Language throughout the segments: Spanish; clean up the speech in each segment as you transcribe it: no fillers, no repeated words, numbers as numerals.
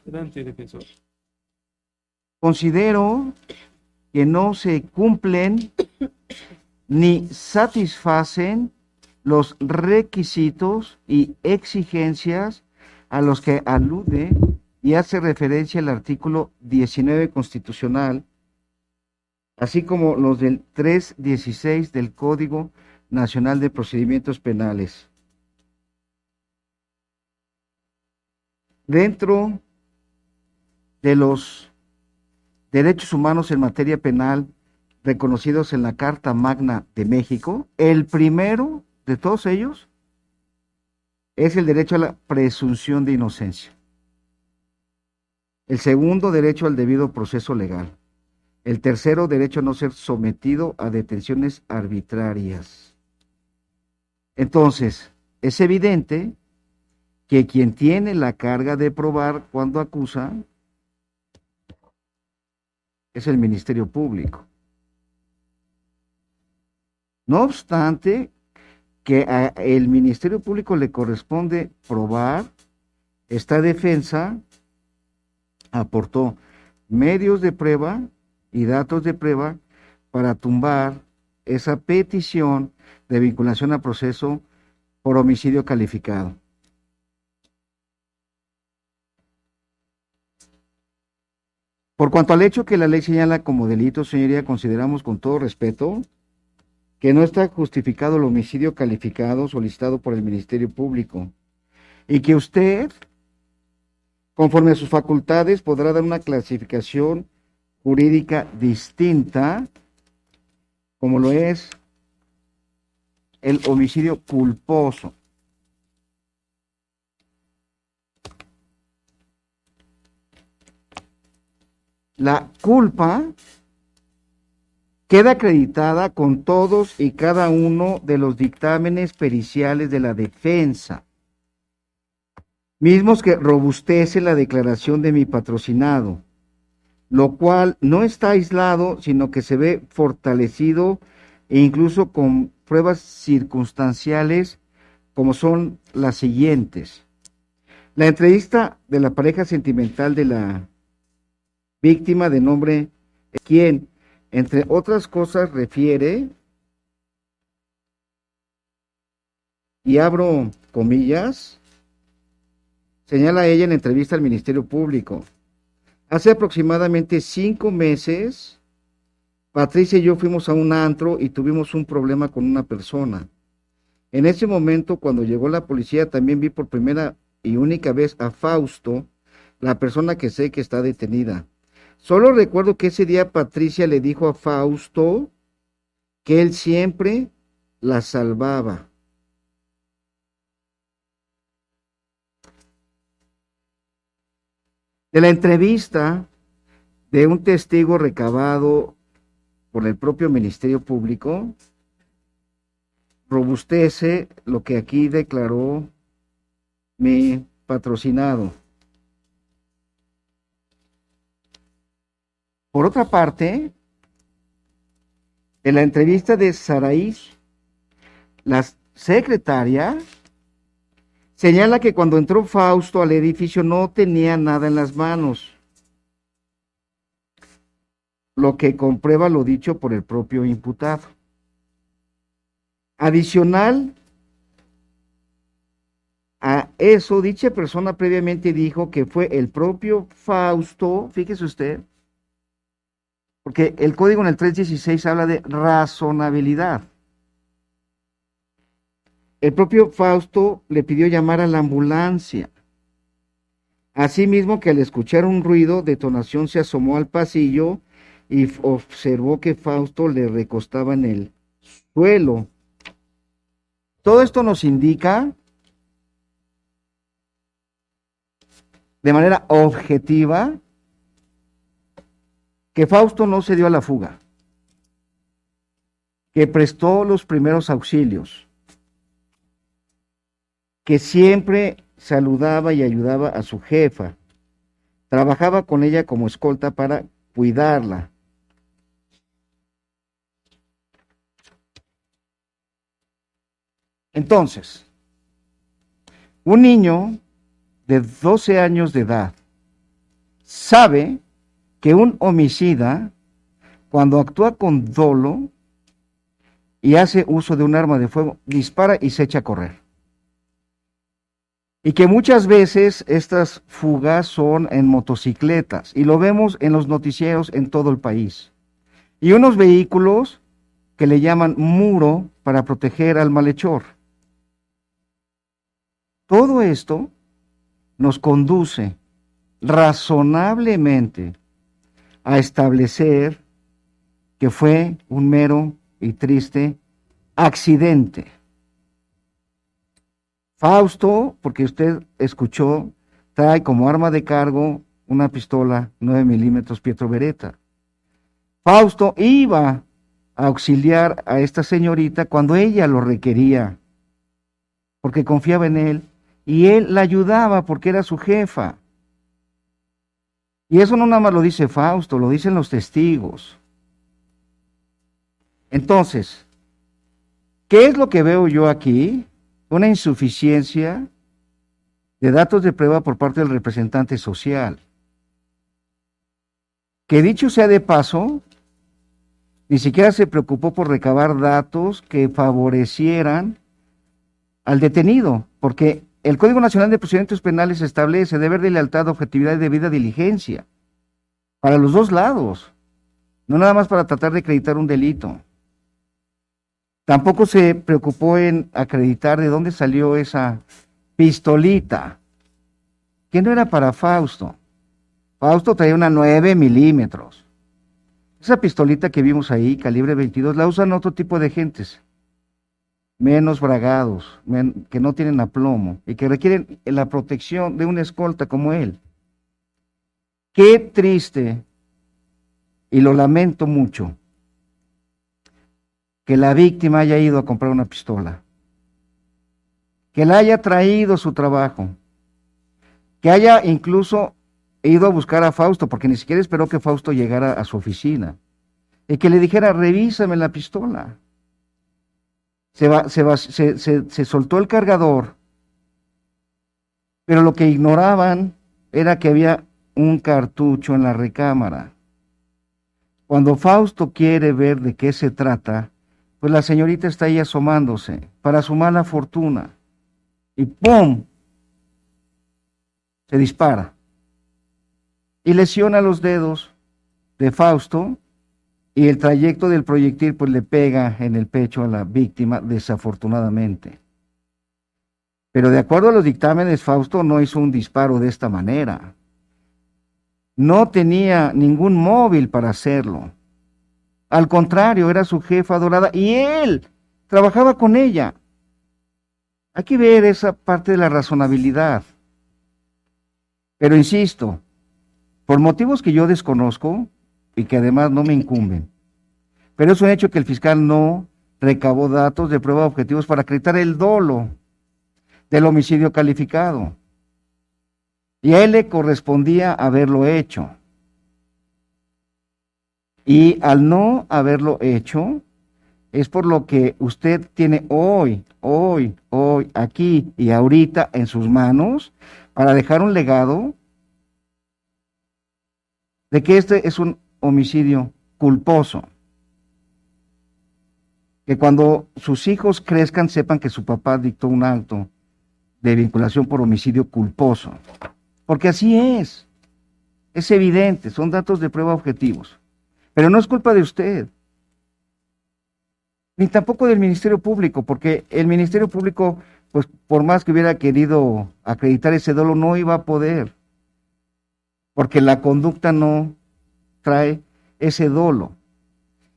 Adelante, defensor. Considero que no se cumplen ni satisfacen los requisitos y exigencias a los que alude y hace referencia el artículo 19 constitucional, así como los del 316 del Código Nacional de Procedimientos Penales. Dentro de los derechos humanos en materia penal reconocidos en la Carta Magna de México, el primero de todos ellos es el derecho a la presunción de inocencia. El segundo, derecho al debido proceso legal. El tercero, derecho a no ser sometido a detenciones arbitrarias. Entonces, es evidente que quien tiene la carga de probar cuando acusa es el Ministerio Público. No obstante, que al Ministerio Público le corresponde probar, esta defensa aportó medios de prueba y datos de prueba para tumbar esa petición de vinculación a proceso por homicidio calificado. Por cuanto al hecho que la ley señala como delito, señoría, consideramos con todo respeto que no está justificado el homicidio calificado solicitado por el Ministerio Público y que usted, conforme a sus facultades, podrá dar una clasificación jurídica distinta, como lo es el homicidio culposo. La culpa queda acreditada con todos y cada uno de los dictámenes periciales de la defensa, mismos que robustece la declaración de mi patrocinado, lo cual no está aislado, sino que se ve fortalecido e incluso con pruebas circunstanciales como son las siguientes. La entrevista de la pareja sentimental de la víctima de nombre quien, entre otras cosas, refiere, y abro comillas, señala ella en entrevista al Ministerio Público. Hace aproximadamente 5 meses, Patricia y yo fuimos a un antro y tuvimos un problema con una persona. En ese momento, cuando llegó la policía, también vi por primera y única vez a Fausto, la persona que sé que está detenida. Solo recuerdo que ese día Patricia le dijo a Fausto que él siempre la salvaba. De la entrevista de un testigo recabado por el propio Ministerio Público, robustece lo que aquí declaró mi patrocinado. Por otra parte, en la entrevista de Saraí, la secretaria señala que cuando entró Fausto al edificio no tenía nada en las manos, lo que comprueba lo dicho por el propio imputado. Adicional a eso, dicha persona previamente dijo que fue el propio Fausto, fíjese usted, porque el código en el 316 habla de razonabilidad. El propio Fausto le pidió llamar a la ambulancia. Asimismo que al escuchar un ruido, detonación se asomó al pasillo y observó que Fausto le recostaba en el suelo. Todo esto nos indica de manera objetiva que Fausto no se dio a la fuga, que prestó los primeros auxilios, que siempre saludaba y ayudaba a su jefa, trabajaba con ella como escolta para cuidarla. Entonces, un niño de 12 años de edad, sabe que un homicida, cuando actúa con dolo y hace uso de un arma de fuego, dispara y se echa a correr. Y que muchas veces estas fugas son en motocicletas, y lo vemos en los noticieros en todo el país. Y unos vehículos que le llaman muro para proteger al malhechor. Todo esto nos conduce razonablemente a establecer que fue un mero y triste accidente. Fausto, porque usted escuchó, trae como arma de cargo una pistola 9 milímetros Pietro Beretta. Fausto iba a auxiliar a esta señorita cuando ella lo requería, porque confiaba en él, y él la ayudaba porque era su jefa. Y eso no nada más lo dice Fausto, lo dicen los testigos. Entonces, ¿qué es lo que veo yo aquí? Una insuficiencia de datos de prueba por parte del representante social. Que dicho sea de paso, ni siquiera se preocupó por recabar datos que favorecieran al detenido, porque el Código Nacional de Procedimientos Penales establece deber de lealtad, objetividad y debida diligencia para los dos lados, no nada más para tratar de acreditar un delito. Tampoco se preocupó en acreditar de dónde salió esa pistolita, que no era para Fausto. Fausto traía una 9 milímetros. Esa pistolita que vimos ahí, calibre 22, la usan otro tipo de gentes, menos bragados, que no tienen aplomo y que requieren la protección de una escolta como él. Qué triste, y lo lamento mucho, que la víctima haya ido a comprar una pistola, que la haya traído su trabajo, que haya incluso ido a buscar a Fausto, porque ni siquiera esperó que Fausto llegara a su oficina, y que le dijera, revísame la pistola. Se soltó el cargador, pero lo que ignoraban era que había un cartucho en la recámara. Cuando Fausto quiere ver de qué se trata, pues la señorita está ahí asomándose, para su mala fortuna, y ¡pum!, se dispara, y lesiona los dedos de Fausto, y el trayecto del proyectil pues le pega en el pecho a la víctima, desafortunadamente. Pero de acuerdo a los dictámenes, Fausto no hizo un disparo de esta manera. No tenía ningún móvil para hacerlo. Al contrario, era su jefa adorada y él trabajaba con ella. Hay que ver esa parte de la razonabilidad. Pero insisto, por motivos que yo desconozco y que además no me incumben, pero es un hecho que el fiscal no recabó datos de prueba objetivos para acreditar el dolo del homicidio calificado. Y a él le correspondía haberlo hecho. Y al no haberlo hecho, es por lo que usted tiene hoy, aquí y ahorita en sus manos, para dejar un legado de que este es un homicidio culposo. Que cuando sus hijos crezcan sepan que su papá dictó un acto de vinculación por homicidio culposo. Porque así es evidente, son datos de prueba objetivos. Pero no es culpa de usted, ni tampoco del Ministerio Público, porque el Ministerio Público, pues por más que hubiera querido acreditar ese dolo, no iba a poder, porque la conducta no trae ese dolo.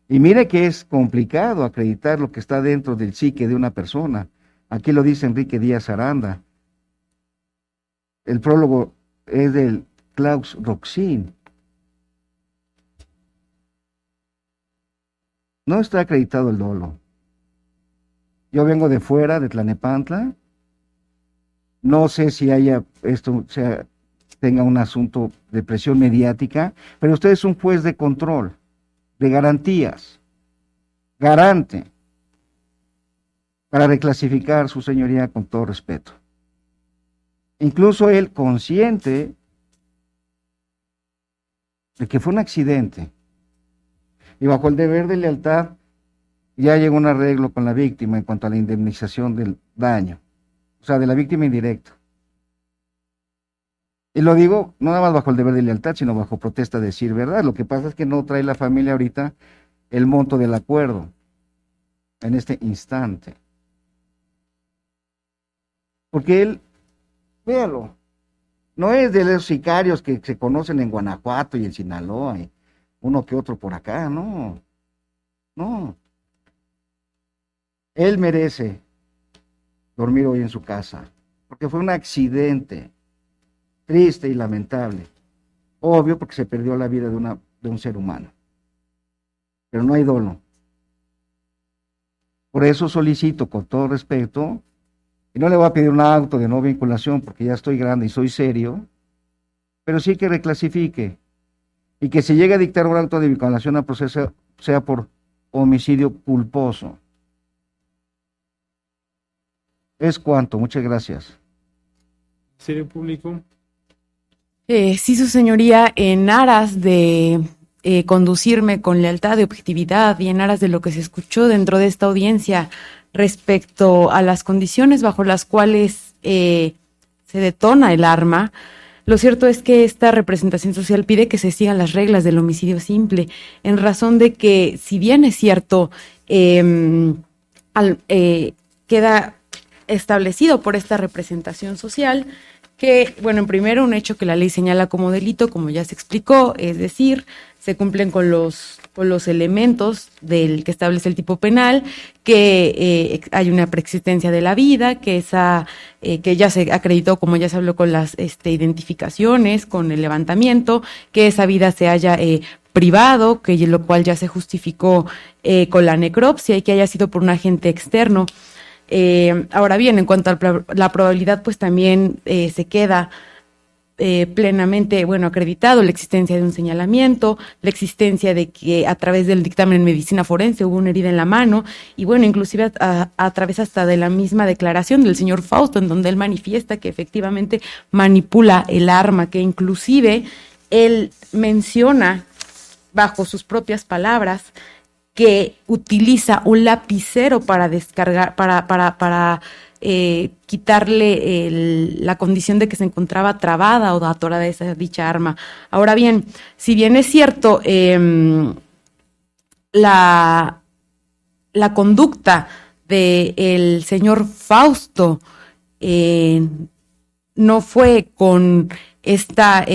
Y mire que es complicado acreditar lo que está dentro del psique de una persona. Aquí lo dice Enrique Díaz Aranda. El prólogo es del Klaus Roxin. No está acreditado el dolo. Yo vengo de fuera, de Tlanepantla. No sé si tenga un asunto de presión mediática, pero usted es un juez de control, de garantías, garante, para reclasificar su señoría con todo respeto. Incluso él, consciente de que fue un accidente. Y bajo el deber de lealtad ya llegó un arreglo con la víctima en cuanto a la indemnización del daño, o sea, de la víctima indirecta. Y lo digo no nada más bajo el deber de lealtad, sino bajo protesta de decir verdad. Lo que pasa es que no trae la familia ahorita el monto del acuerdo en este instante. Porque él, véalo, no es de los sicarios que se conocen en Guanajuato y en Sinaloa, y uno que otro por acá, no, no. Él merece dormir hoy en su casa, porque fue un accidente triste y lamentable. Obvio, porque se perdió la vida de un ser humano. Pero no hay dolo. Por eso solicito, con todo respeto, y no le voy a pedir un acto de no vinculación, porque ya estoy grande y soy serio, pero sí que reclasifique, y que si llega a dictar un acto de vinculación al proceso, sea por homicidio culposo. Es cuanto, muchas gracias. Ministerio Público. Sí, su señoría, en aras de conducirme con lealtad y objetividad y en aras de lo que se escuchó dentro de esta audiencia respecto a las condiciones bajo las cuales se detona el arma, lo cierto es que esta representación social pide que se sigan las reglas del homicidio simple, en razón de que, si bien es cierto, queda establecido por esta representación social que, bueno, en primero, un hecho que la ley señala como delito, como ya se explicó, es decir, se cumplen con los elementos del que establece el tipo penal, que hay una preexistencia de la vida, que que ya se acreditó, como ya se habló, con las identificaciones, con el levantamiento, que esa vida se haya privado, que lo cual ya se justificó con la necropsia y que haya sido por un agente externo. Ahora bien, en cuanto a la probabilidad, pues también se queda plenamente, acreditado la existencia de un señalamiento, la existencia de que a través del dictamen en medicina forense hubo una herida en la mano, y inclusive a través hasta de la misma declaración del señor Fausto, en donde él manifiesta que efectivamente manipula el arma, que inclusive él menciona, bajo sus propias palabras, que utiliza un lapicero para descargar, para quitarle la condición de que se encontraba trabada o atorada dicha arma. Ahora bien, si bien es cierto, la conducta del señor Fausto no fue con esta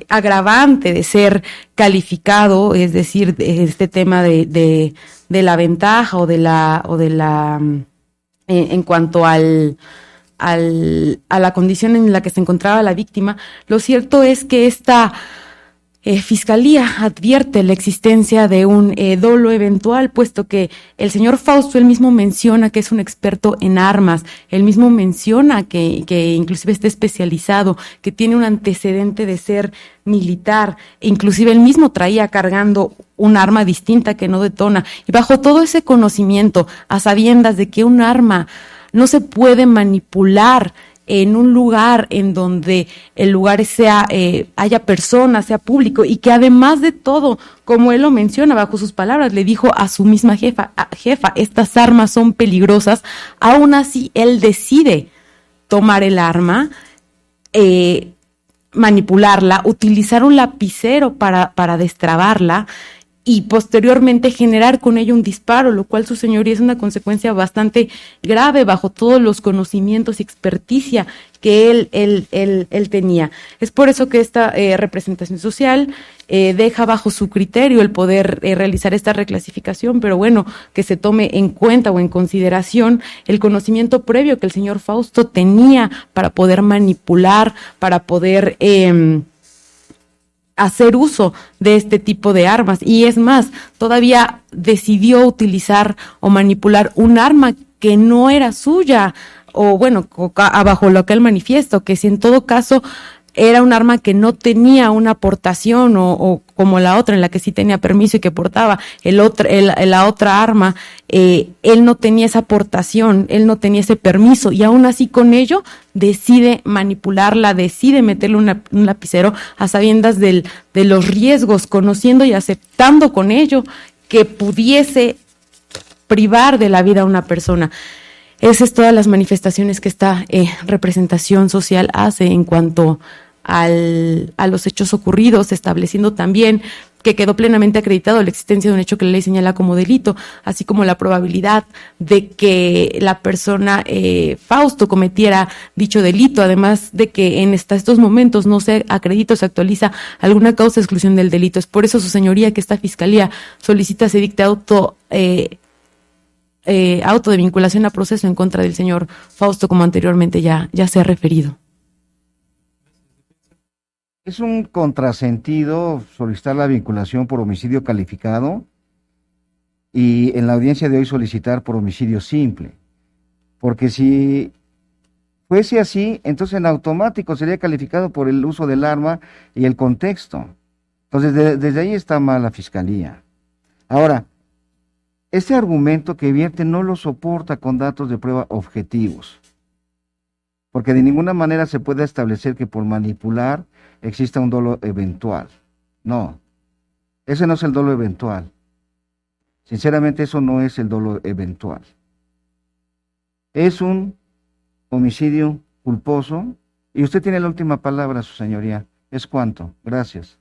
agravante de ser calificado, es decir, este tema de la ventaja o de la en cuanto a la condición en la que se encontraba la víctima. Lo cierto es que esta Fiscalía advierte la existencia de un dolo eventual, puesto que el señor Fausto él mismo menciona que es un experto en armas, él mismo menciona que inclusive está especializado, que tiene un antecedente de ser militar, e inclusive él mismo traía cargando un arma distinta que no detona, y bajo todo ese conocimiento, a sabiendas de que un arma no se puede manipular en un lugar en donde el lugar sea haya personas, sea público, y que además de todo, como él lo menciona bajo sus palabras, le dijo a su misma jefa, estas armas son peligrosas, aún así él decide tomar el arma, manipularla, utilizar un lapicero para destrabarla, y posteriormente generar con ello un disparo, lo cual, su señoría, es una consecuencia bastante grave bajo todos los conocimientos y experticia que él tenía. Es por eso que esta representación social deja bajo su criterio el poder realizar esta reclasificación, pero bueno, que se tome en cuenta o en consideración el conocimiento previo que el señor Fausto tenía para poder manipular, para poder hacer uso de este tipo de armas, y es más, todavía decidió utilizar o manipular un arma que no era suya, o bueno, bajo lo que él manifiesta, que si en todo caso era un arma que no tenía una portación o como la otra en la que sí tenía permiso y que portaba la otra arma, él no tenía esa portación, él no tenía ese permiso y aún así con ello decide manipularla, decide meterle un lapicero a sabiendas de los riesgos, conociendo y aceptando con ello que pudiese privar de la vida a una persona. Esas son todas las manifestaciones que esta representación social hace en cuanto a los hechos ocurridos, estableciendo también que quedó plenamente acreditado la existencia de un hecho que la ley señala como delito, así como la probabilidad de que la persona Fausto cometiera dicho delito, además de que en estos momentos no se acredita o se actualiza alguna causa de exclusión del delito. Es por eso, su señoría, que esta fiscalía solicita se dicte auto de vinculación a proceso en contra del señor Fausto, como anteriormente ya se ha referido. Es un contrasentido solicitar la vinculación por homicidio calificado y en la audiencia de hoy solicitar por homicidio simple. Porque si fuese así, entonces en automático sería calificado por el uso del arma y el contexto. Entonces desde ahí está mal la fiscalía. Ahora, este argumento que vierte no lo soporta con datos de prueba objetivos, porque de ninguna manera se puede establecer que por manipular exista un dolo eventual. No, ese no es el dolo eventual. Sinceramente, eso no es el dolo eventual. Es un homicidio culposo y usted tiene la última palabra, su señoría. ¿Es cuánto? Gracias.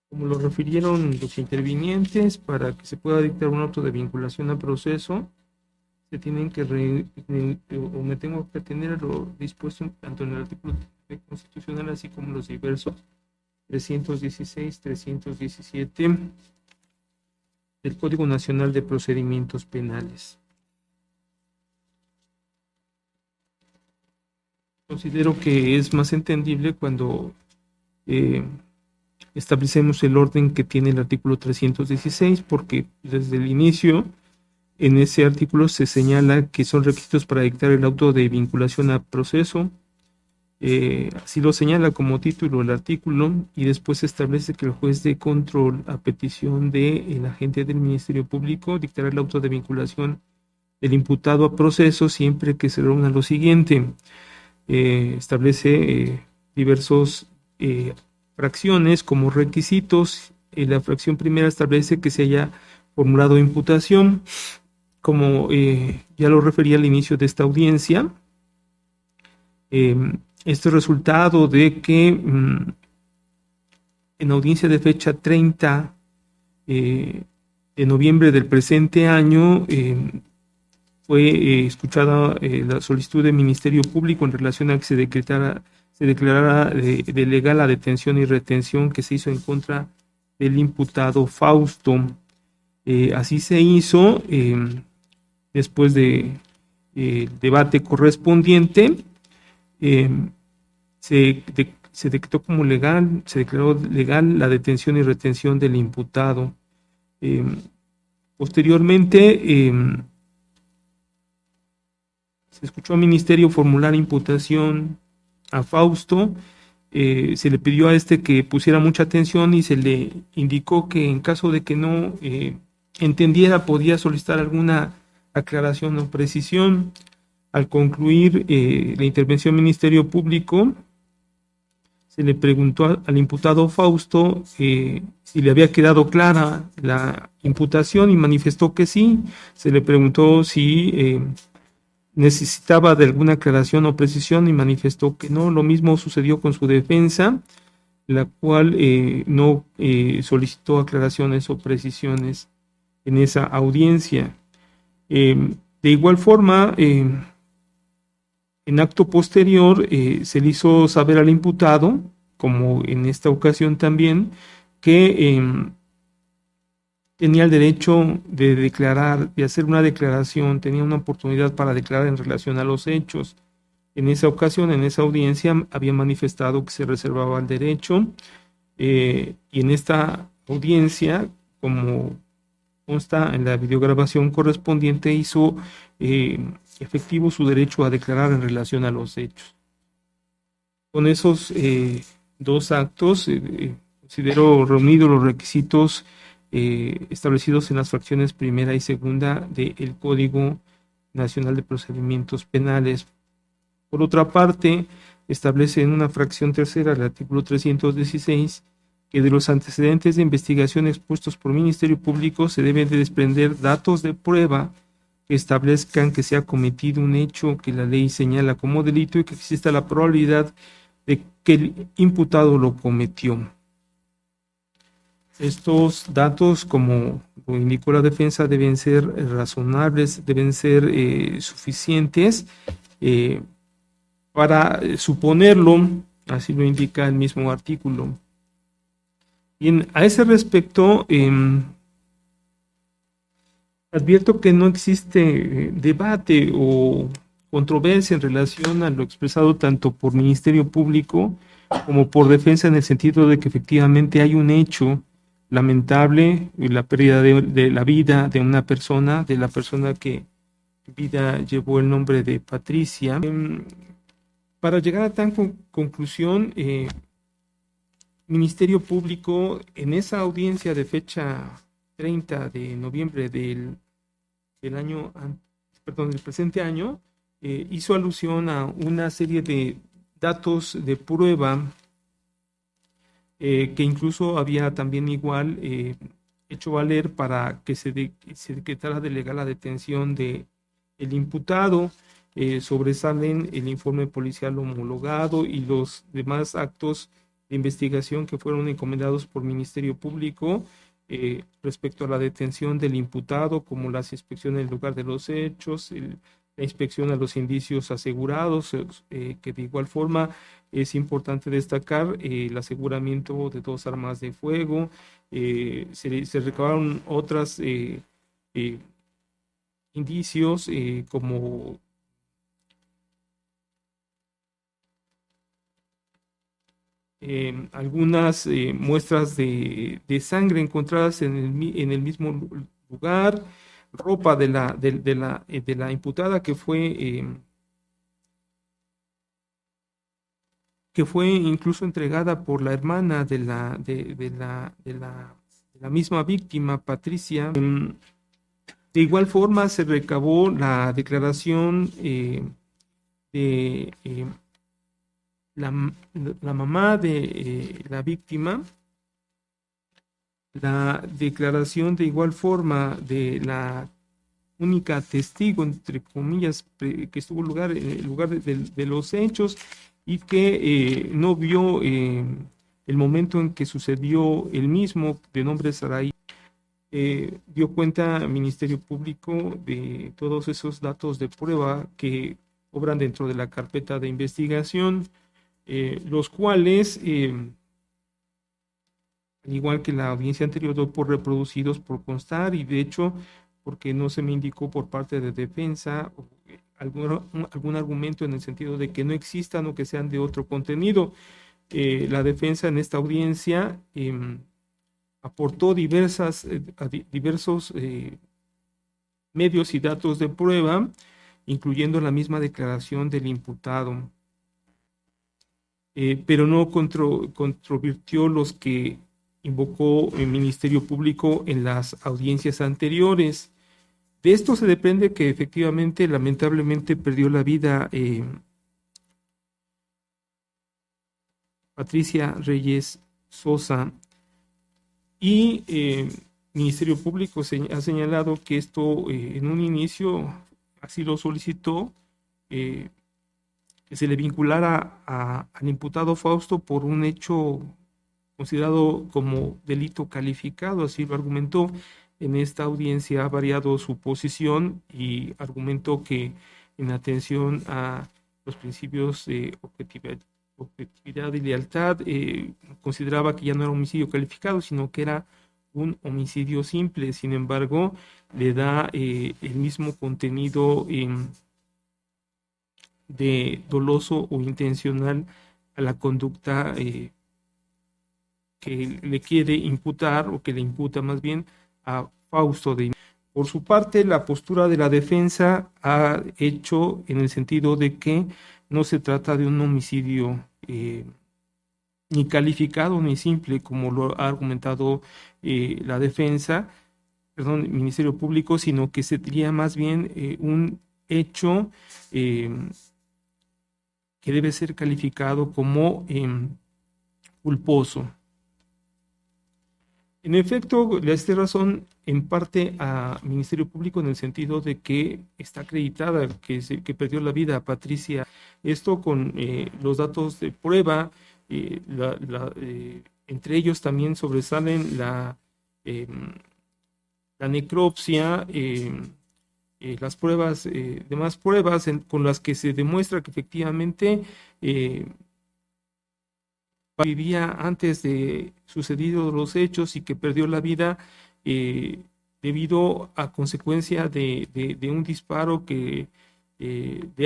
Como lo refirieron los intervinientes, para que se pueda dictar un auto de vinculación a proceso, se tienen que o me tengo que atener a lo dispuesto tanto en el artículo constitucional así como los diversos 316, 317 del Código Nacional de Procedimientos Penales. Considero que es más entendible cuando establecemos el orden que tiene el artículo 316, porque desde el inicio en ese artículo se señala que son requisitos para dictar el auto de vinculación a proceso. Así lo señala como título el artículo, y después se establece que el juez de control, a petición del agente del Ministerio Público, dictará el auto de vinculación del imputado a proceso siempre que se reúna lo siguiente. Establece diversos fracciones como requisitos. La fracción primera establece que se haya formulado imputación, como ya lo refería al inicio de esta audiencia. Este resultado de que en audiencia de fecha 30 de noviembre del presente año fue escuchada la solicitud del Ministerio Público en relación a que se declarara de legal la detención y retención que se hizo en contra del imputado Fausto. Así se hizo después de debate correspondiente. Se declaró como legal, se declaró legal la detención y retención del imputado. Posteriormente se escuchó al ministerio formular imputación a Fausto. Se le pidió a que pusiera mucha atención y se le indicó que en caso de que no entendiera podía solicitar alguna aclaración o precisión. Al concluir la intervención del Ministerio Público, se le preguntó al imputado Fausto si le había quedado clara la imputación y manifestó que sí. Se le preguntó si necesitaba de alguna aclaración o precisión y manifestó que no. Lo mismo sucedió con su defensa, la cual no solicitó aclaraciones o precisiones en esa audiencia. De igual forma, en acto posterior se le hizo saber al imputado, como en esta ocasión también, que tenía el derecho de declarar, de hacer una declaración, tenía una oportunidad para declarar en relación a los hechos. En esa ocasión, en esa audiencia, había manifestado que se reservaba el derecho, y en esta audiencia, como consta en la videograbación correspondiente, hizo efectivo su derecho a declarar en relación a los hechos. Con esos dos actos, considero reunidos los requisitos establecidos en las fracciones primera y segunda del Código Nacional de Procedimientos Penales. Por otra parte, establece en una fracción tercera del artículo 316 que de los antecedentes de investigación expuestos por el Ministerio Público se deben de desprender datos de prueba que establezcan que se ha cometido un hecho que la ley señala como delito y que exista la probabilidad de que el imputado lo cometió. Estos datos, como lo indicó la defensa, deben ser razonables, deben ser suficientes para suponerlo, así lo indica el mismo artículo. Bien, a ese respecto, advierto que no existe debate o controversia en relación a lo expresado tanto por Ministerio Público como por defensa, en el sentido de que efectivamente hay un hecho lamentable, la pérdida de la vida de una persona, de la persona que vida llevó el nombre de Patricia. Para llegar a tal conclusión, Ministerio Público, en esa audiencia de fecha 30 de noviembre del presente año, hizo alusión a una serie de datos de prueba que incluso había también igual hecho valer para que se decretara de legal la detención de el imputado. Sobresalen el informe policial homologado y los demás actos de investigación que fueron encomendados por Ministerio Público respecto a la detención del imputado, como las inspecciones en el lugar de los hechos, la inspección a los indicios asegurados, que de igual forma es importante destacar el aseguramiento de 2 armas de fuego. Se recabaron otras indicios como algunas muestras de sangre encontradas en el mismo lugar, ropa de la imputada que fue incluso entregada por la hermana de la misma víctima, Patricia. De igual forma se recabó la declaración de la mamá de la víctima, la declaración de igual forma de la única testigo, entre comillas, que estuvo en el lugar de los hechos y que no vio el momento en que sucedió el mismo, de nombre Saray. Dio cuenta al Ministerio Público de todos esos datos de prueba que obran dentro de la carpeta de investigación, los cuales, al igual que la audiencia anterior, doy por reproducidos por constar, y de hecho, porque no se me indicó por parte de defensa algún argumento en el sentido de que no existan o que sean de otro contenido. La defensa en esta audiencia aportó diversos medios y datos de prueba, incluyendo la misma declaración del imputado, pero no controvirtió los que invocó el Ministerio Público en las audiencias anteriores. De esto se desprende que efectivamente, lamentablemente, perdió la vida Patricia Reyes Sosa, y Ministerio Público ha señalado que esto en un inicio así lo solicitó, que se le vinculara al imputado Fausto por un hecho considerado como delito calificado, así lo argumentó. En esta audiencia ha variado su posición y argumentó que, en atención a los principios de objetividad y lealtad, consideraba que ya no era homicidio calificado, sino que era un homicidio simple. Sin embargo, le da el mismo contenido de doloso o intencional a la conducta que le quiere imputar, o que le imputa más bien a Fausto. Por su parte, la postura de la defensa ha hecho en el sentido de que no se trata de un homicidio ni calificado ni simple, como lo ha argumentado el Ministerio Público, sino que sería más bien un hecho que debe ser calificado como culposo. En efecto, le hace razón en parte al Ministerio Público en el sentido de que está acreditada que perdió la vida a Patricia. Esto con los datos de prueba, entre ellos también sobresalen la necropsia, las pruebas, demás pruebas con las que se demuestra que efectivamente vivía antes de sucedidos los hechos y que perdió la vida debido a consecuencia de un disparo de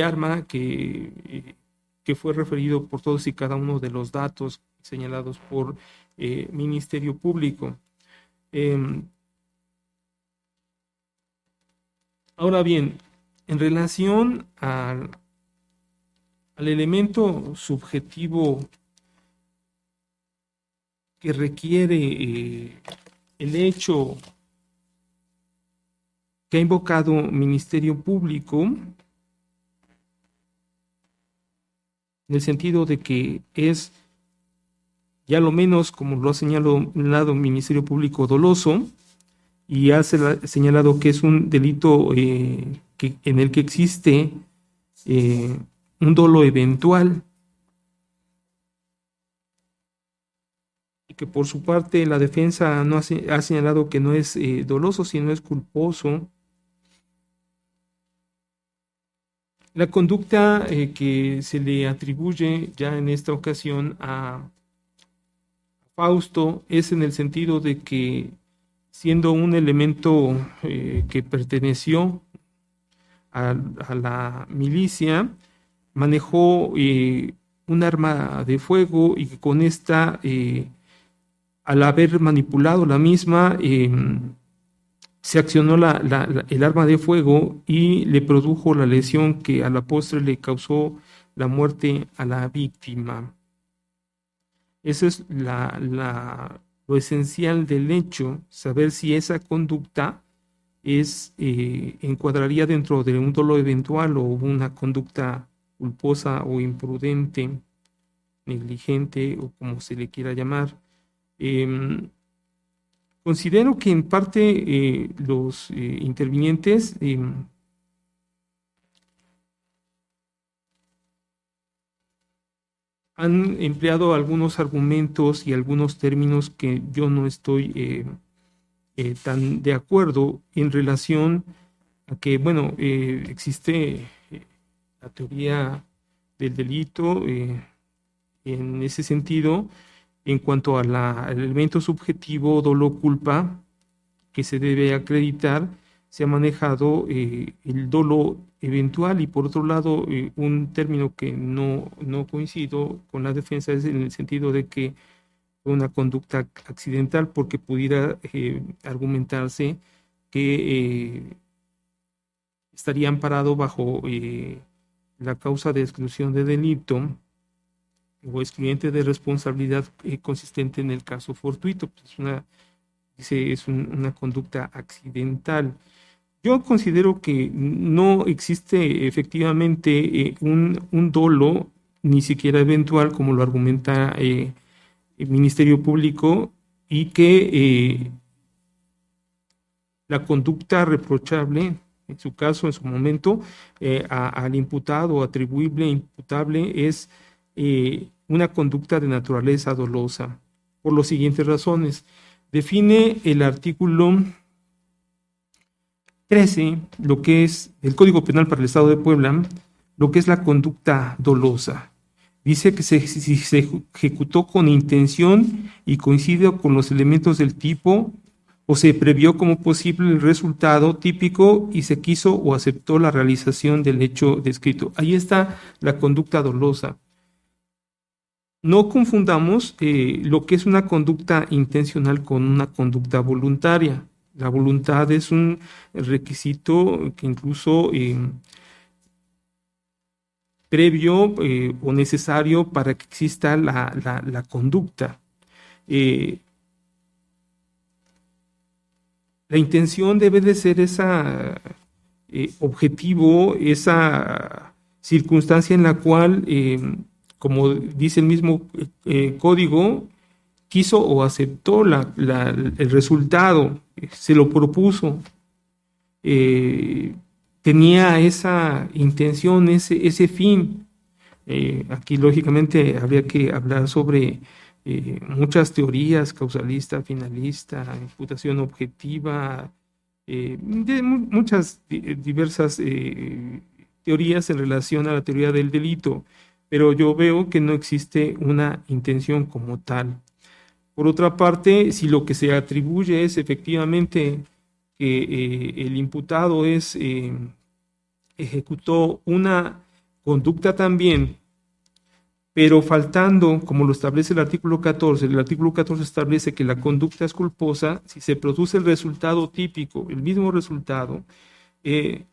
arma que fue referido por todos y cada uno de los datos señalados por Ministerio Público. Ahora bien, en relación al elemento subjetivo que requiere el hecho que ha invocado Ministerio Público, en el sentido de que es, ya lo menos como lo ha señalado Ministerio Público, doloso, y ha señalado que es un delito en el que existe un dolo eventual, y que por su parte la defensa no ha señalado que no es doloso, sino es culposo. La conducta que se le atribuye ya en esta ocasión a Fausto es en el sentido de que, siendo un elemento que perteneció a la milicia, manejó un arma de fuego, y que con esta, al haber manipulado la misma, se accionó el arma de fuego y le produjo la lesión que a la postre le causó la muerte a la víctima. Eso es lo esencial del hecho, saber si esa conducta encuadraría dentro de un dolo eventual o una conducta culposa o imprudente, negligente, o como se le quiera llamar. Considero que en parte los intervinientes han empleado algunos argumentos y algunos términos que yo no estoy tan de acuerdo en relación a que, bueno, existe la teoría del delito en ese sentido. En cuanto al elemento subjetivo dolo-culpa que se debe acreditar, se ha manejado el dolo eventual, y por otro lado un término que no coincido con la defensa es en el sentido de que fue una conducta accidental, porque pudiera argumentarse que estaría amparado bajo la causa de exclusión de delito o excluyente de responsabilidad consistente en el caso fortuito. Pues es una conducta accidental. Yo considero que no existe efectivamente un dolo, ni siquiera eventual, como lo argumenta el Ministerio Público, y que la conducta reprochable, en su caso, en su momento, al imputado, atribuible, imputable, es una conducta de naturaleza dolosa, por las siguientes razones. Define el artículo 13, lo que es el Código Penal para el Estado de Puebla, lo que es la conducta dolosa. Dice que si se ejecutó con intención y coincide con los elementos del tipo o se previó como posible el resultado típico y se quiso o aceptó la realización del hecho descrito. Ahí está la conducta dolosa. No confundamos lo que es una conducta intencional con una conducta voluntaria. La voluntad es un requisito que incluso previo o necesario para que exista la conducta. La intención debe de ser esa objetivo, esa circunstancia en la cual, como dice el mismo código, quiso o aceptó el resultado, se lo propuso, tenía esa intención, ese fin. Aquí lógicamente habría que hablar sobre muchas teorías, causalista, finalista, imputación objetiva, muchas diversas teorías en relación a la teoría del delito, pero yo veo que no existe una intención como tal. Por otra parte, si lo que se atribuye es efectivamente que el imputado ejecutó una conducta también, pero faltando, como lo establece el artículo 14 establece que la conducta es culposa si se produce el resultado típico, el mismo resultado, que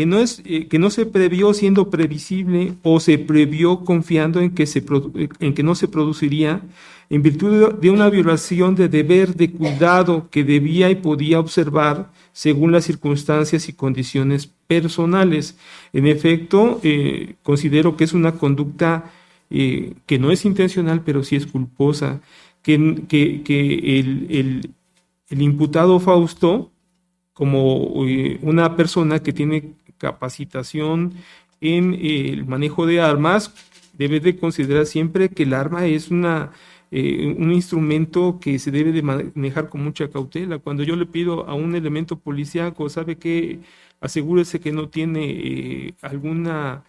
no se previó siendo previsible o se previó confiando en que no se produciría en virtud de una violación de deber de cuidado que debía y podía observar según las circunstancias y condiciones personales. En efecto, considero que es una conducta que no es intencional, pero sí es culposa, que el imputado Fausto, como una persona que tiene capacitación en el manejo de armas, debe de considerar siempre que el arma es un instrumento que se debe de manejar con mucha cautela. Cuando yo le pido a un elemento policíaco, ¿sabe qué? Asegúrese que no tiene alguna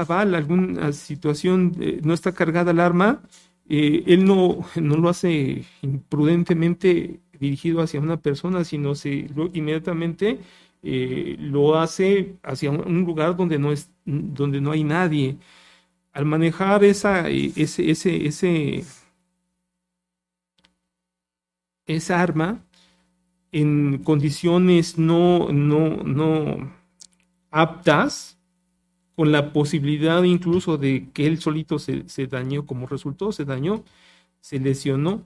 bala, alguna situación, no está cargada el arma. Él no lo hace imprudentemente dirigido hacia una persona, sino inmediatamente lo hace hacia un lugar donde no hay nadie. Al manejar esa arma en condiciones no aptas, con la posibilidad incluso de que él solito se dañó, como resultó, se lesionó.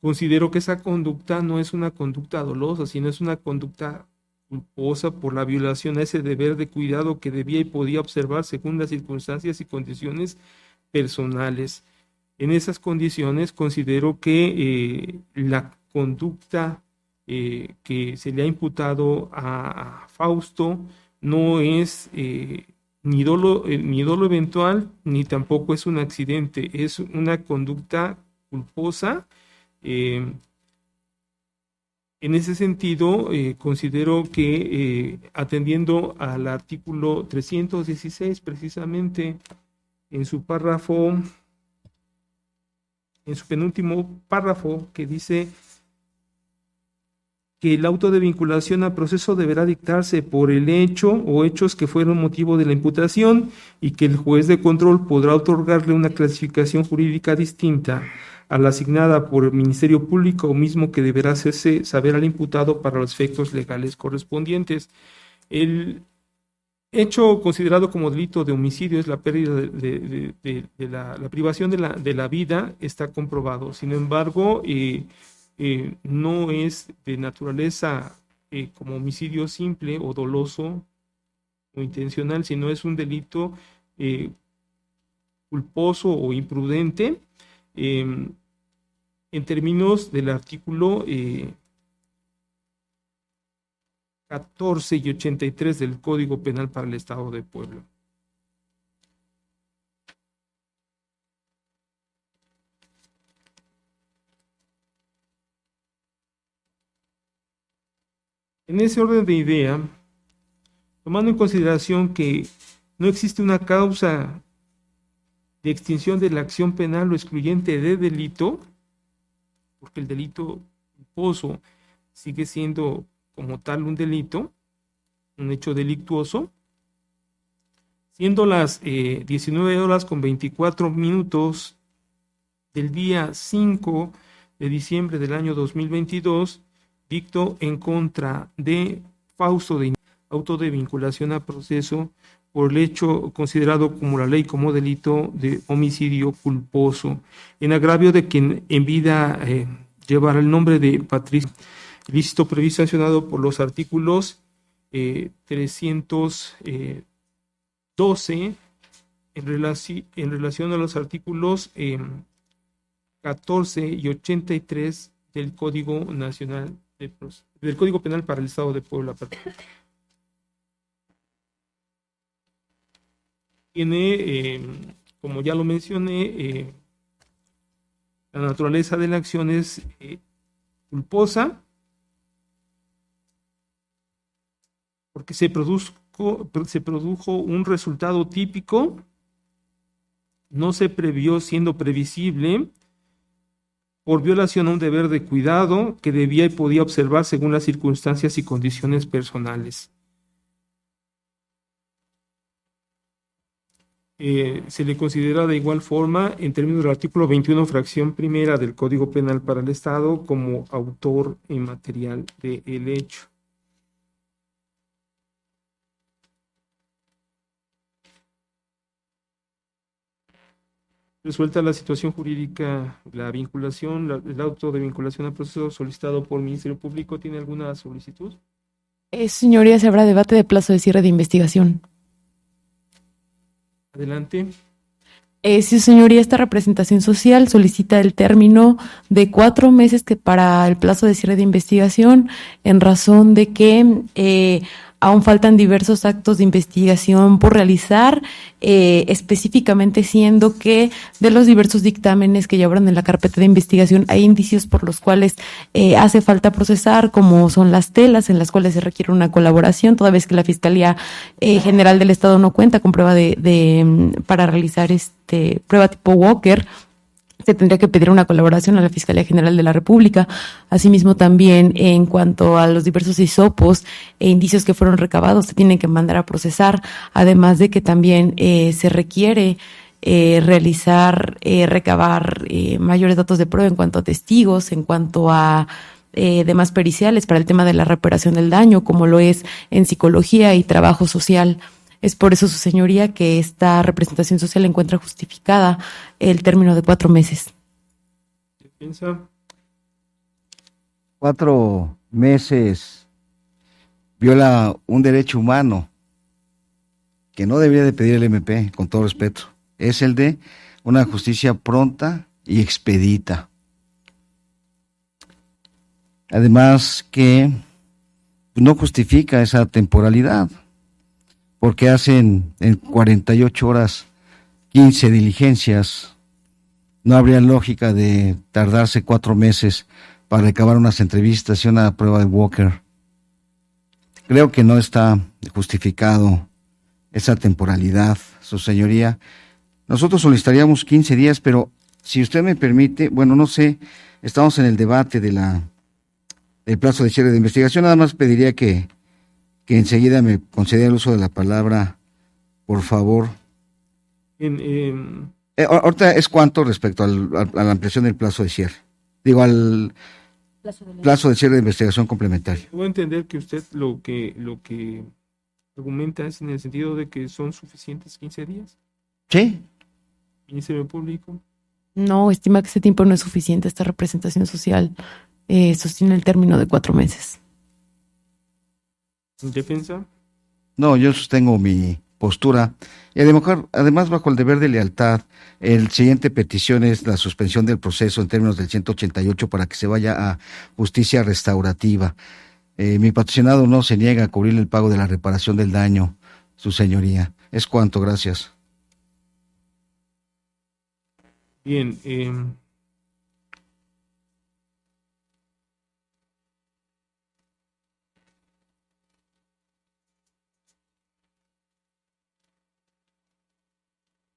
Considero que esa conducta no es una conducta dolosa, sino es una conducta culposa por la violación a ese deber de cuidado que debía y podía observar según las circunstancias y condiciones personales. En esas condiciones considero que la conducta que se le ha imputado a Fausto no es ni dolo eventual, ni tampoco es un accidente, es una conducta culposa. En ese sentido, considero que atendiendo al artículo 316, precisamente en su penúltimo párrafo, que dice que el auto de vinculación a proceso deberá dictarse por el hecho o hechos que fueron motivo de la imputación y que el juez de control podrá otorgarle una clasificación jurídica distinta a la asignada por el Ministerio Público o mismo que deberá hacerse saber al imputado para los efectos legales correspondientes. El hecho considerado como delito de homicidio es la pérdida de la privación de la vida, está comprobado. Sin embargo, no es de naturaleza como homicidio simple o doloso o intencional, sino es un delito culposo o imprudente en términos del artículo 14 y 83 del Código Penal para el Estado de Puebla. En ese orden de idea, tomando en consideración que no existe una causa de extinción de la acción penal o excluyente de delito, porque el delito culposo sigue siendo como tal un delito, un hecho delictuoso, siendo las 19:24 del día 5 de diciembre del año 2022, dicto en contra de Fausto de auto de vinculación a proceso por el hecho considerado como la ley como delito de homicidio culposo, en agravio de quien en vida llevará el nombre de Patricia, ilícito previsto sancionado por los artículos 312 en relación a los artículos 14 y 83 del Código Nacional del Código Penal para el Estado de Puebla. Tiene, como ya lo mencioné, la naturaleza de la acción es culposa, porque se produjo un resultado típico, no se previó siendo previsible, por violación a un deber de cuidado que debía y podía observar según las circunstancias y condiciones personales. Se le considera de igual forma, en términos del artículo 21, fracción primera del Código Penal para el Estado, como autor material del hecho. Resuelta la situación jurídica, la vinculación, el auto de vinculación al proceso solicitado por el Ministerio Público, ¿tiene alguna solicitud? Señoría, se habrá debate de plazo de cierre de investigación. Adelante. Sí, señoría, esta representación social solicita el término de 4 meses que para el plazo de cierre de investigación, en razón de que aún faltan diversos actos de investigación por realizar, específicamente siendo que de los diversos dictámenes que llevaron en la carpeta de investigación hay indicios por los cuales hace falta procesar, como son las telas en las cuales se requiere una colaboración, toda vez que la Fiscalía General del Estado no cuenta con prueba para realizar prueba tipo Walker. Se tendría que pedir una colaboración a la Fiscalía General de la República. Asimismo, también en cuanto a los diversos hisopos e indicios que fueron recabados, se tienen que mandar a procesar, además de que también se requiere recabar mayores datos de prueba en cuanto a testigos, en cuanto a demás periciales para el tema de la reparación del daño, como lo es en psicología y trabajo social. Es por eso, su señoría, que esta representación social encuentra justificada el término de 4 meses. ¿Qué piensa? 4 meses viola un derecho humano que no debería de pedir el MP, con todo respeto. Es el de una justicia pronta y expedita. Además que no justifica esa temporalidad, porque hacen en 48 horas 15 diligencias. No habría lógica de tardarse 4 meses para recabar unas entrevistas y una prueba de Walker. Creo que no está justificado esa temporalidad, su señoría. Nosotros solicitaríamos 15 días, pero si usted me permite, bueno, no sé, estamos en el debate del plazo de cierre de investigación, nada más pediría que enseguida me concediera el uso de la palabra, por favor. Ahorita es cuánto respecto a la ampliación del plazo de cierre. Digo, al plazo de cierre de investigación complementario. Puedo entender que usted lo que argumenta es en el sentido de que son suficientes 15 días. Sí. Ministerio Público. No, estima que ese tiempo no es suficiente. Esta representación social sostiene el término de 4 meses. ¿Defensa? No, yo sostengo mi postura. Y además, bajo el deber de lealtad, el siguiente petición es la suspensión del proceso en términos del 188 para que se vaya a justicia restaurativa. Mi peticionado no se niega a cubrir el pago de la reparación del daño, su señoría. Es cuanto, gracias. Bien,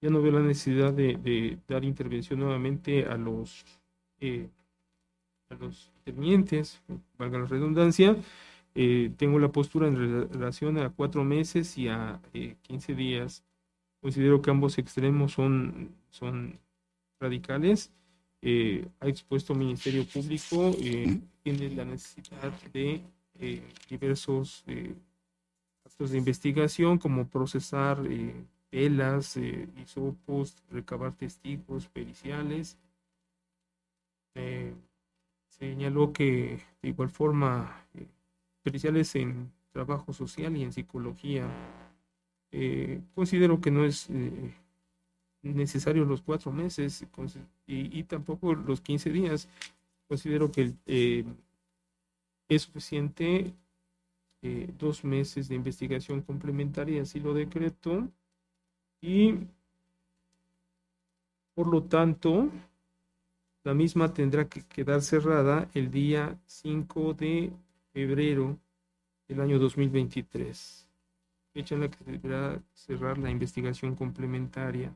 ya no veo la necesidad de dar intervención nuevamente a los intervinientes, valga la redundancia. Tengo la postura en relación a 4 meses y a 15 días. Considero que ambos extremos son radicales. Ha expuesto el Ministerio Público, tiene la necesidad de diversos actos de investigación, como procesar telas, hisopos, recabar testigos periciales. Señaló que de igual forma periciales en trabajo social y en psicología. Considero que no es necesario los 4 meses y tampoco los 15 días. Considero que es suficiente 2 meses de investigación complementaria, así lo decreto, y por lo tanto la misma tendrá que quedar cerrada el día 5 de febrero del año 2023, fecha en la que se deberá cerrar la investigación complementaria.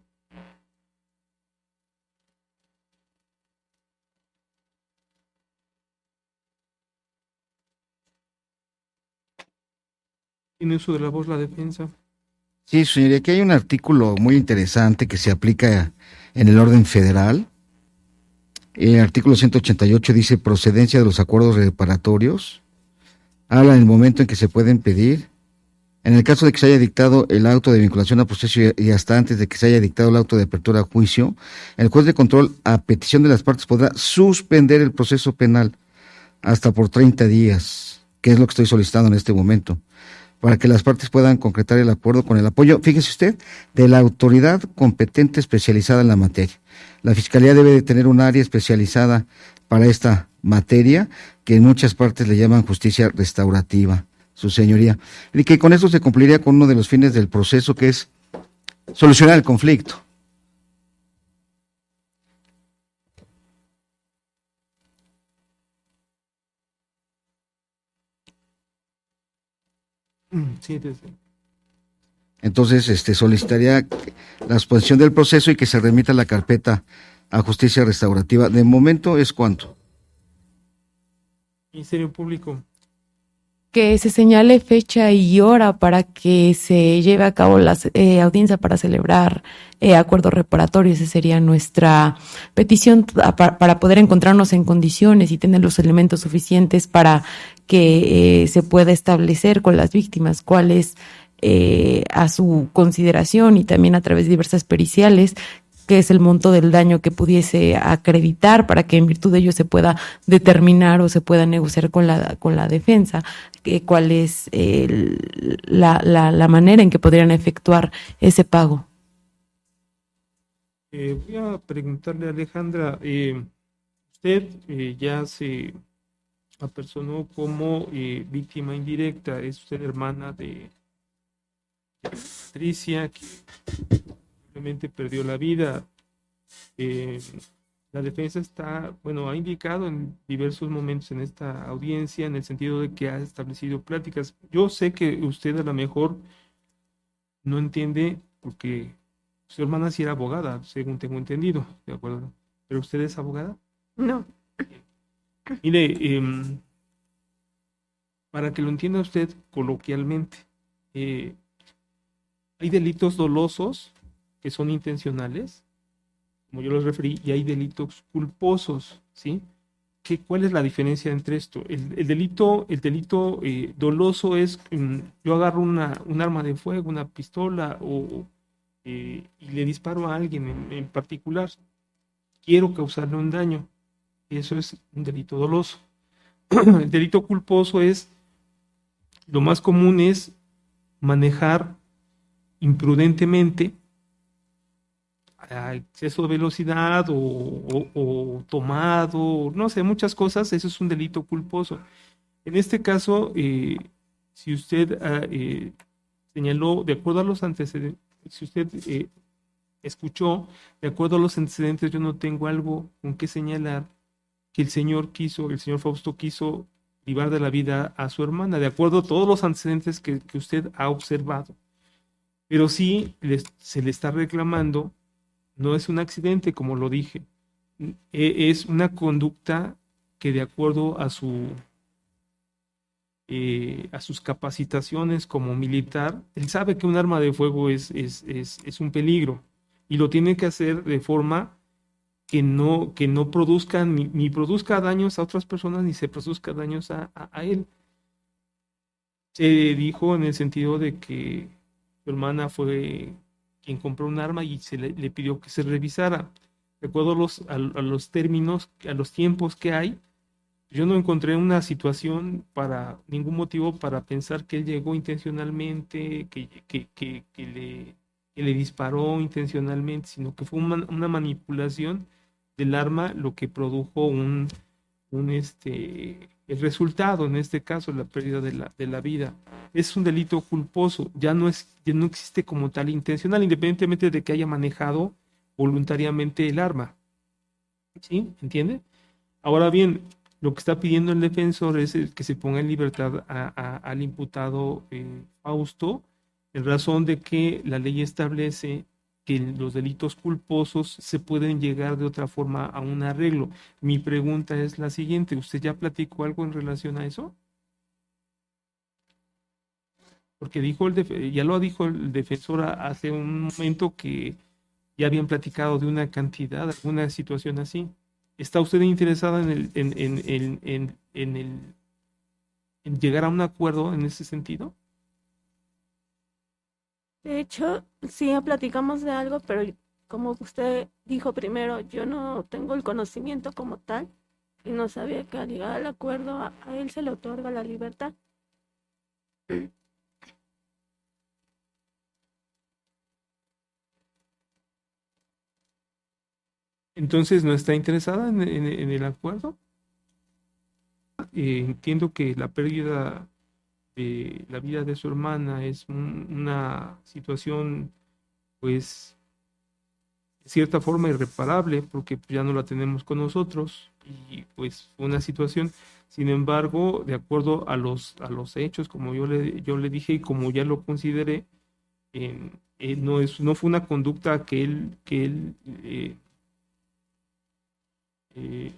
¿Tiene uso de la voz la defensa? Sí, señoría, aquí hay un artículo muy interesante que se aplica en el orden federal. El artículo 188 dice procedencia de los acuerdos reparatorios. Habla en el momento en que se pueden pedir. En el caso de que se haya dictado el auto de vinculación a proceso y hasta antes de que se haya dictado el auto de apertura a juicio, el juez de control, a petición de las partes, podrá suspender el proceso penal hasta por 30 días, que es lo que estoy solicitando en este momento, para que las partes puedan concretar el acuerdo con el apoyo, fíjese usted, de la autoridad competente especializada en la materia. La Fiscalía debe de tener un área especializada para esta materia, que en muchas partes le llaman justicia restaurativa, su señoría, y que con esto se cumpliría con uno de los fines del proceso, que es solucionar el conflicto. Sí, desde. Entonces, solicitaría la suspensión del proceso y que se remita la carpeta a justicia restaurativa. De momento, ¿es cuánto? Ministerio Público. Que se señale fecha y hora para que se lleve a cabo la audiencia para celebrar acuerdos reparatorios. Esa sería nuestra petición para poder encontrarnos en condiciones y tener los elementos suficientes para que se pueda establecer con las víctimas cuál es a su consideración y también a través de diversas periciales qué es el monto del daño que pudiese acreditar para que en virtud de ello se pueda determinar o se pueda negociar con la defensa cuál es la manera en que podrían efectuar ese pago. Voy a preguntarle a Alejandra, usted ya se apersonó como víctima indirecta, es usted hermana de Patricia, que simplemente perdió la vida. La defensa ha indicado en diversos momentos en esta audiencia en el sentido de que ha establecido pláticas. Yo sé que usted a lo mejor no entiende porque su hermana sí era abogada, según tengo entendido, ¿de acuerdo? ¿Pero usted es abogada? No. Mire, para que lo entienda usted coloquialmente, hay delitos dolosos que son intencionales, como yo los referí, y hay delitos culposos, ¿sí? ¿Cuál es la diferencia entre esto? El delito doloso es, yo agarro un arma de fuego, una pistola, y le disparo a alguien en particular, quiero causarle un daño, eso es un delito doloso. El delito culposo lo más común es manejar imprudentemente a exceso de velocidad o tomado, no sé, muchas cosas, eso es un delito culposo. En este caso, si usted señaló, de acuerdo a los antecedentes, si usted escuchó, de acuerdo a los antecedentes, yo no tengo algo con qué señalar que el señor Fausto quiso privar de la vida a su hermana, de acuerdo a todos los antecedentes que usted ha observado. pero sí se le está reclamando, no es un accidente, como lo dije, es una conducta que de acuerdo a sus capacitaciones como militar, él sabe que un arma de fuego es un peligro y lo tiene que hacer de forma que no produzca ni produzca daños a otras personas ni se produzca daños a él. Se dijo en el sentido de que su hermana fue quien compró un arma y le pidió que se revisara. De acuerdo a los términos, a los tiempos que hay, yo no encontré una situación para ningún motivo para pensar que él llegó intencionalmente, que le disparó intencionalmente, sino que fue una manipulación del arma lo que produjo el resultado, en este caso, la pérdida de la vida. Es un delito culposo, ya no existe como tal intencional, independientemente de que haya manejado voluntariamente el arma. ¿Sí? ¿Entiende? Ahora bien, lo que está pidiendo el defensor es que se ponga en libertad al imputado Fausto, en razón de que la ley establece que los delitos culposos se pueden llegar de otra forma a un arreglo. Mi pregunta es la siguiente, ¿usted ya platicó algo en relación a eso? Porque ya lo dijo el defensor hace un momento que ya habían platicado de una cantidad, alguna situación así. ¿Está usted interesada en llegar a un acuerdo en ese sentido? De hecho, sí platicamos de algo, pero como usted dijo primero, yo no tengo el conocimiento como tal y no sabía que al llegar al acuerdo a él se le otorga la libertad. Entonces, ¿no está interesada en el acuerdo? Entiendo que la pérdida de la vida de su hermana es una situación, pues, de cierta forma irreparable, porque ya no la tenemos con nosotros, y pues fue una situación. Sin embargo, de acuerdo a los hechos, como yo le dije y como ya lo consideré, no fue una conducta eh,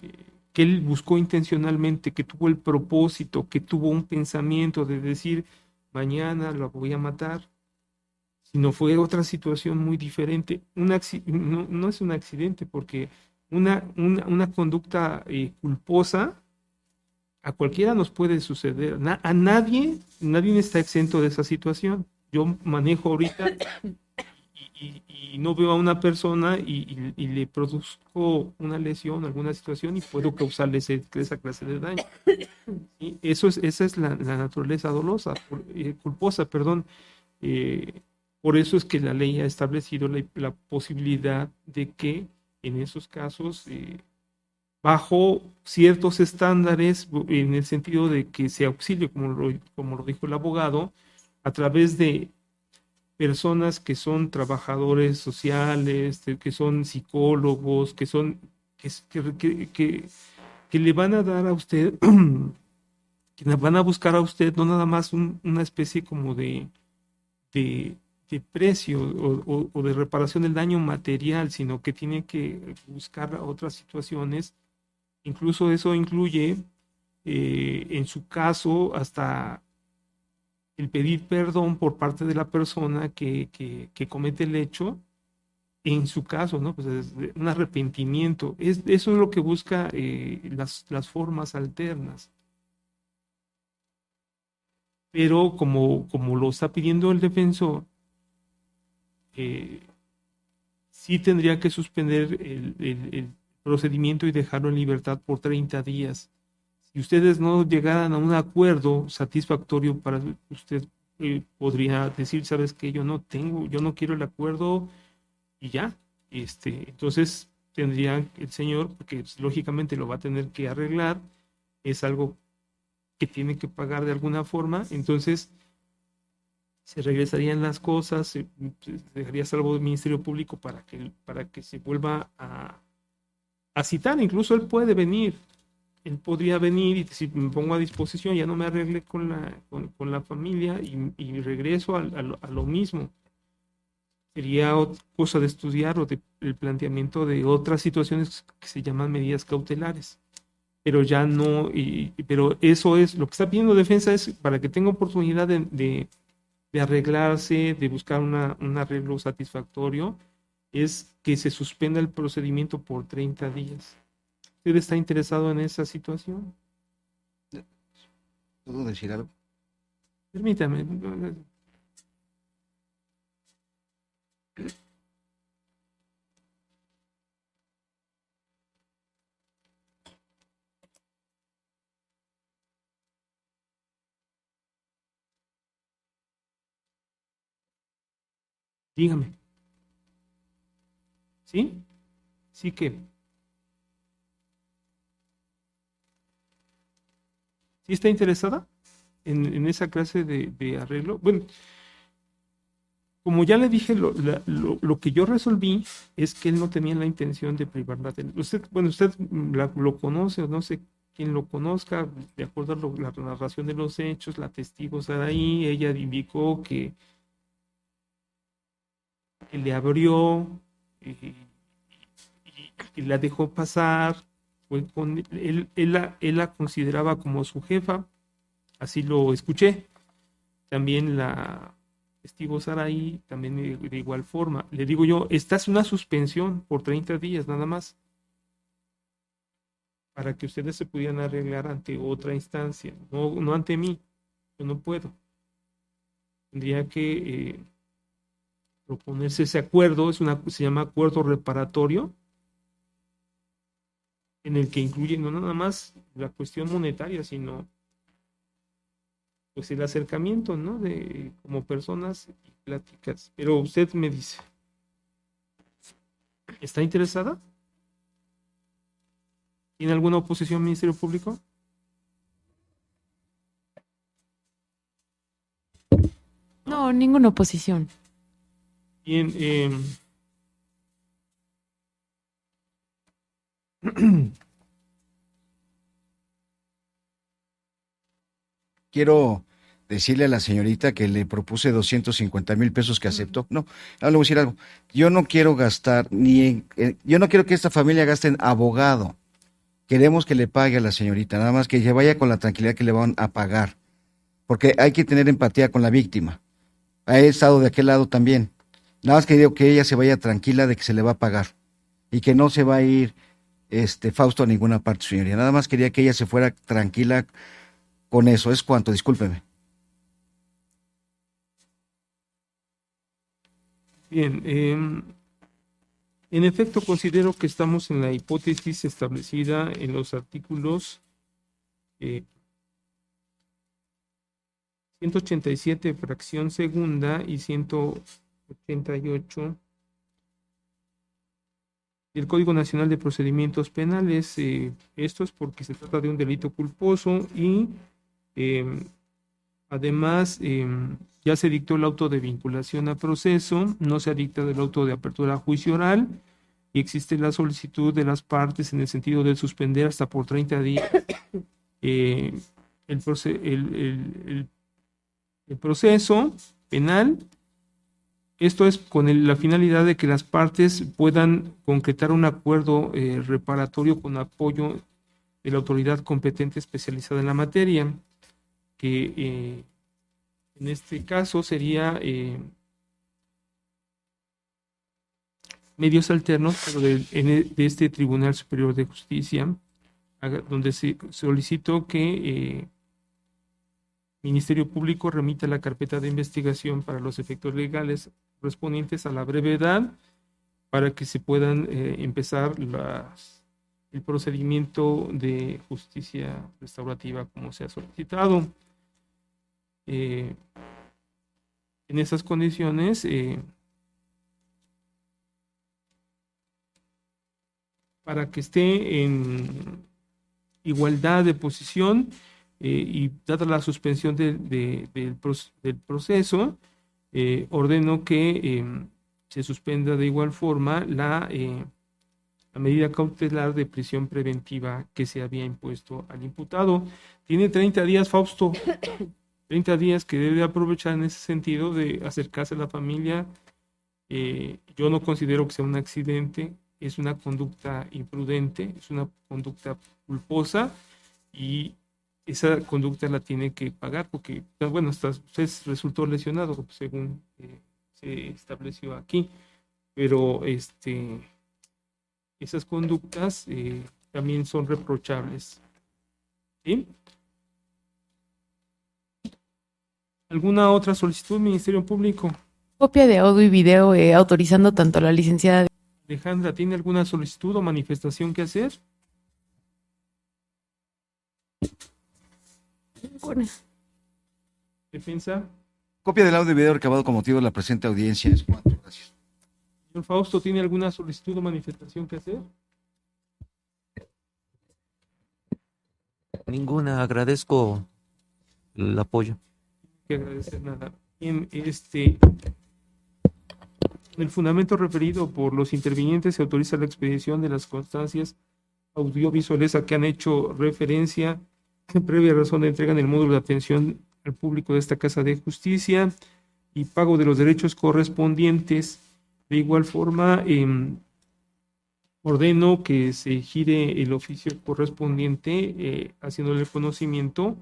que él buscó intencionalmente, que tuvo el propósito, que tuvo un pensamiento de decir, mañana lo voy a matar, sino fue otra situación muy diferente. No es un accidente, porque una conducta culposa a cualquiera nos puede suceder. A nadie está exento de esa situación. Yo manejo ahorita y no veo a una persona y le produzco una lesión, alguna situación y puedo causarle esa clase de daño. ¿Sí? Esa es la naturaleza dolosa, culposa, perdón. Por eso es que la ley ha establecido la posibilidad de que en esos casos, bajo ciertos estándares, en el sentido de que se auxilie, como lo dijo el abogado, a través de personas que son trabajadores sociales, que son psicólogos, que le van a dar a usted, que van a buscar a usted no nada más una especie como de precio o de reparación del daño material, sino que tiene que buscar otras situaciones. Incluso eso incluye, en su caso, hasta el pedir perdón por parte de la persona que comete el hecho, en su caso, ¿no? Pues es un arrepentimiento. Eso es lo que busca las formas alternas. Pero como lo está pidiendo el defensor, sí tendría que suspender el procedimiento y dejarlo en libertad por 30 días. Si ustedes no llegaran a un acuerdo satisfactorio para usted, podría decir, sabes que yo no quiero el acuerdo y ya. Entonces tendría el señor, porque pues, lógicamente lo va a tener que arreglar, es algo que tiene que pagar de alguna forma, entonces se regresarían las cosas, se dejaría salvo del Ministerio Público para que se vuelva a citar. Incluso él podría venir y si me pongo a disposición, ya no me arregle con la familia y regreso a lo mismo. sería cosa de estudiar o el planteamiento de otras situaciones que se llaman medidas cautelares. Pero ya no, pero eso es, lo que está pidiendo defensa es para que tenga oportunidad de arreglarse, de buscar un arreglo satisfactorio, es que se suspenda el procedimiento por 30 días. ¿Usted está interesado en esa situación? ¿Puedo decir algo? Permítame. Dígame. ¿Sí? Sí que. ¿Sí está interesada en esa clase de arreglo? Bueno, como ya le dije, lo que yo resolví es que él no tenía la intención de privarla de... Usted, bueno, usted lo conoce o no sé quién lo conozca, de acuerdo a la narración de los hechos, la testigo Saraí, ella indicó que le abrió y la dejó pasar. Él la consideraba como su jefa, así lo escuché. También la testigo Saraí, también de igual forma. Le digo yo, esta es una suspensión por 30 días nada más, para que ustedes se pudieran arreglar ante otra instancia, no ante mí. Yo no puedo. Tendría que proponerse ese acuerdo, se llama acuerdo reparatorio, en el que incluye no nada más la cuestión monetaria, sino pues el acercamiento, ¿no? De como personas y pláticas. Pero usted me dice, ¿está interesada? ¿Tiene alguna oposición, Ministerio Público? No, ninguna oposición. Bien, Quiero decirle a la señorita que le propuse 250,000 pesos que aceptó. No, le voy a decir algo. Yo no quiero gastar yo no quiero que esta familia gaste en abogado. Queremos que le pague a la señorita, nada más que ella vaya con la tranquilidad que le van a pagar. Porque hay que tener empatía con la víctima. He estado de aquel lado también. Nada más que digo que ella se vaya tranquila de que se le va a pagar. Y que no se va a ir Fausto a ninguna parte, señoría. Nada más quería que ella se fuera tranquila con eso. Es cuanto, discúlpeme. bien, en efecto considero que estamos en la hipótesis establecida en los artículos 187, fracción segunda, y 188 del Código Nacional de Procedimientos Penales. Esto es porque se trata de un delito culposo y además ya se dictó el auto de vinculación a proceso, no se ha dictado el auto de apertura a juicio oral y existe la solicitud de las partes en el sentido de suspender hasta por 30 días el proceso penal. Esto es con la finalidad de que las partes puedan concretar un acuerdo reparatorio con apoyo de la autoridad competente especializada en la materia, que en este caso sería medios alternos, pero de este Tribunal Superior de Justicia, donde se solicitó que Ministerio Público remita la carpeta de investigación para los efectos legales correspondientes a la brevedad para que se puedan empezar el procedimiento de justicia restaurativa como se ha solicitado. En esas condiciones, para que esté en igualdad de posición, y dada la suspensión del proceso, ordeno que se suspenda de igual forma la medida cautelar de prisión preventiva que se había impuesto al imputado. Tiene 30 días, Fausto, 30 días que debe aprovechar en ese sentido de acercarse a la familia, Yo no considero que sea un accidente, es una conducta imprudente, es una conducta culposa y esa conducta la tiene que pagar porque, bueno, usted resultó lesionado según se estableció aquí, pero esas conductas también son reprochables. ¿Sí? ¿Alguna otra solicitud, Ministerio Público? Copia de audio y video autorizando tanto a la licenciada. Alejandra, ¿tiene alguna solicitud o manifestación que hacer? Bueno, Defensa. Copia del audio y video recabado con motivo de la presente audiencia. Es cuanto. Gracias. Señor Fausto, ¿tiene alguna solicitud o manifestación que hacer? Ninguna, agradezco el apoyo. Que agradecer nada. Bien, el fundamento referido por los intervinientes se autoriza la expedición de las constancias audiovisuales a que han hecho referencia en previa razón de entrega en el módulo de atención al público de esta Casa de Justicia y pago de los derechos correspondientes. De igual forma, ordeno que se gire el oficio correspondiente haciéndole conocimiento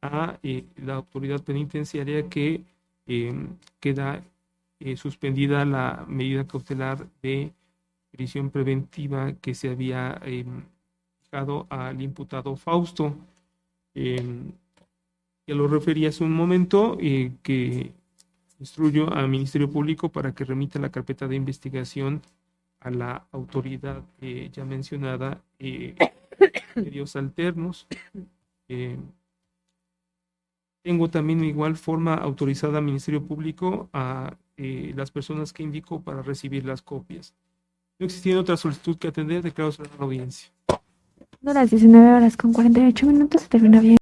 a la autoridad penitenciaria que queda suspendida la medida cautelar de prisión preventiva que se había fijado al imputado Fausto. Ya lo referí hace un momento, que instruyo al Ministerio Público para que remita la carpeta de investigación a la autoridad ya mencionada, medios alternos. Tengo también de igual forma autorizada al Ministerio Público a las personas que indico para recibir las copias. No existiendo otra solicitud que atender, declaro cerrada la audiencia. Las 19 horas con 48 minutos se termina bien.